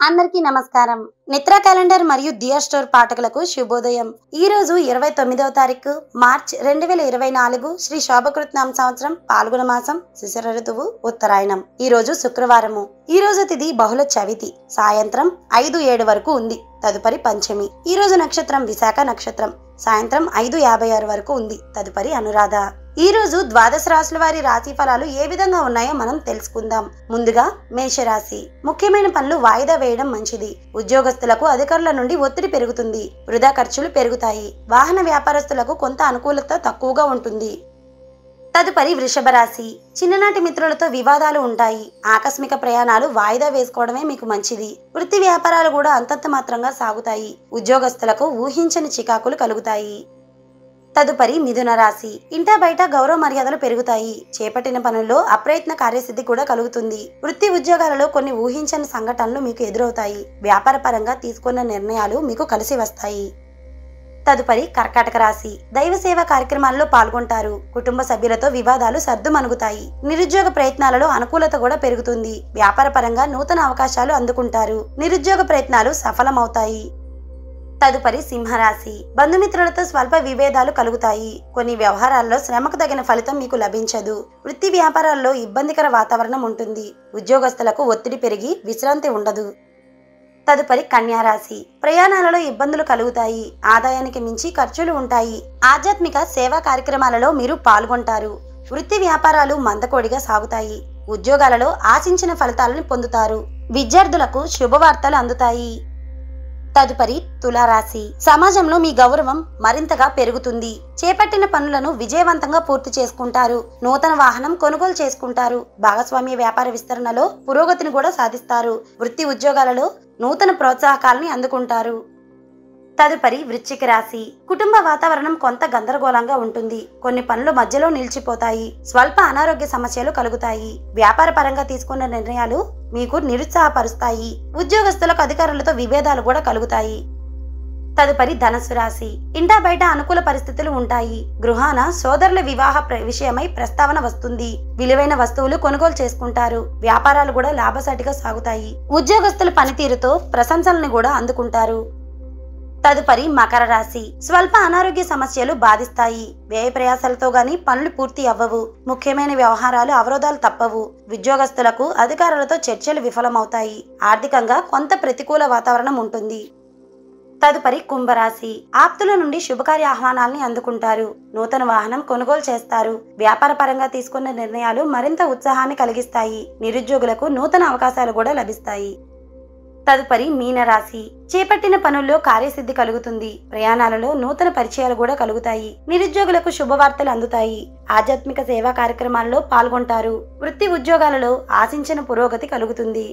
అందరికీ నమస్కారం. నిత్ర క్యాలెండర్ మరియు దియా స్టోర్ పాఠకులకు శుభోదయం. ఈ రోజు 29వ తారీఖు మార్చ్ 2024 శ్రీ శోభకృత్నామ సంవత్సరం పాల్గొన మాసం శిశిర ఋతువు ఉత్తరాయణం. ఈ రోజు శుక్రవారము. ఈ రోజు తిథి బహుళ చవితి సాయంత్రం 5:07 వరకు ఉంది. తదుపరి పంచమి. ఈ రోజు నక్షత్రం విశాఖ నక్షత్రం సాయంత్రం 5:56 వరకు ఉంది. తదుపరి అనురాధ. ఈ రోజు ద్వాదశ రాశుల వారి రాశి ఫలాలు ఏ విధంగా ఉన్నాయో మనం తెలుసుకుందాం. ముందుగా మేషరాశి. ముఖ్యమైన పనులు వాయిదా వేయడం మంచిది. ఉద్యోగస్తులకు అధికారుల నుండి ఒత్తిడి పెరుగుతుంది. వృధా ఖర్చులు పెరుగుతాయి. వాహన వ్యాపారస్తులకు కొంత అనుకూలత తక్కువగా ఉంటుంది. తదుపరి వృషభ రాశి. చిన్ననాటి మిత్రులతో వివాదాలు ఉంటాయి. ఆకస్మిక ప్రయాణాలు వాయిదా వేసుకోవడమే మీకు మంచిది. వృత్తి వ్యాపారాలు కూడా అంతంత మాత్రంగా సాగుతాయి. ఉద్యోగస్తులకు ఊహించని చికాకులు కలుగుతాయి. తదుపరి మిథున రాశి. ఇంటా బయట గౌరవ మర్యాదలు పెరుగుతాయి. చేపట్టిన పనుల్లో అప్రయత్న కార్యసిద్ధి కూడా కలుగుతుంది. వృత్తి ఉద్యోగాలలో కొన్ని ఊహించని సంఘటనలు మీకు ఎదురవుతాయి. వ్యాపార పరంగా తీసుకున్న నిర్ణయాలు మీకు కలిసి వస్తాయి. తదుపరి కర్కాటక రాశి. దైవ సేవా కార్యక్రమాల్లో పాల్గొంటారు. కుటుంబ సభ్యులతో వివాదాలు సర్దుమణుగుతాయి. నిరుద్యోగ ప్రయత్నాలలో అనుకూలత కూడా పెరుగుతుంది. వ్యాపార పరంగా నూతన అవకాశాలు అందుకుంటారు. నిరుద్యోగ ప్రయత్నాలు సఫలమవుతాయి. తదుపరి సింహరాశి. బంధుమిత్రులతో స్వల్ప విభేదాలు కలుగుతాయి. కొన్ని వ్యవహారాల్లో శ్రమకు తగిన ఫలితం మీకు లభించదు. వృత్తి వ్యాపారాల్లో ఇబ్బందికర వాతావరణం ఉంటుంది. ఉద్యోగస్తులకు ఒత్తిడి పెరిగి విశ్రాంతి ఉండదు. తదుపరి కన్యారాశి. ప్రయాణాలలో ఇబ్బందులు కలుగుతాయి. ఆదాయానికి మించి ఖర్చులు ఉంటాయి. ఆధ్యాత్మిక సేవా కార్యక్రమాలలో మీరు పాల్గొంటారు. వృత్తి వ్యాపారాలు మందకోడిగా సాగుతాయి. ఉద్యోగాలలో ఆశించిన ఫలితాలను పొందుతారు. విద్యార్థులకు శుభవార్తలు అందుతాయి. తదుపరి తులారాశి. సమాజంలో మీ గౌరవం మరింతగా పెరుగుతుంది. చేపట్టిన పనులను విజయవంతంగా పూర్తి చేసుకుంటారు. నూతన వాహనం కొనుగోలు చేసుకుంటారు. భాగస్వామ్య వ్యాపార విస్తరణలో పురోగతిని కూడా సాధిస్తారు. వృత్తి ఉద్యోగాలలో నూతన ప్రోత్సాహకాలని అందుకుంటారు. తదుపరి వృశ్చిక రాశి. కుటుంబ వాతావరణం కొంత గందరగోళంగా ఉంటుంది. కొన్ని పనులు మధ్యలో నిలిచిపోతాయి. స్వల్ప అనారోగ్య సమస్యలు కలుగుతాయి. వ్యాపార పరంగా తీసుకున్న నిర్ణయాలు మీకు నిరుత్సాహపరుస్తాయి. ఉద్యోగస్తులకు అధికారులతో విభేదాలు కూడా కలుగుతాయి. తదుపరి ధనుస్సు రాశి. ఇంటా బయట అనుకూల పరిస్థితులు ఉంటాయి. గృహాన సోదరుల వివాహ విషయమై ప్రస్తావన వస్తుంది. విలువైన వస్తువులు కొనుగోలు చేసుకుంటారు. వ్యాపారాలు కూడా లాభసాటిగా సాగుతాయి. ఉద్యోగస్తుల పనితీరుతో ప్రశంసలను కూడా అందుకుంటారు. తదుపరి మకర రాశి. స్వల్ప అనారోగ్య సమస్యలు బాధిస్తాయి. వ్యయ ప్రయాసాలతో గాని పనులు పూర్తి అవ్వవు. ముఖ్యమైన వ్యవహారాలు అవరోధాలు తప్పవు. ఉద్యోగస్తులకు అధికారులతో చర్చలు విఫలమవుతాయి. ఆర్థికంగా కొంత ప్రతికూల వాతావరణం ఉంటుంది. తదుపరి కుంభరాశి. ఆప్తుల నుండి శుభకార్య ఆహ్వానాల్ని అందుకుంటారు. నూతన వాహనం కొనుగోలు చేస్తారు. వ్యాపార పరంగా తీసుకున్న నిర్ణయాలు మరింత ఉత్సాహాన్ని కలిగిస్తాయి. నిరుద్యోగులకు నూతన అవకాశాలు కూడా లభిస్తాయి. తదుపరి మీనరాశి. చేపట్టిన పనుల్లో కార్యసిద్ధి కలుగుతుంది. ప్రయాణాలలో నూతన పరిచయాలు కూడా కలుగుతాయి. నిరుద్యోగులకు శుభవార్తలు అందుతాయి. ఆధ్యాత్మిక సేవా కార్యక్రమాల్లో పాల్గొంటారు. వృత్తి ఉద్యోగాలలో ఆశించిన పురోగతి కలుగుతుంది.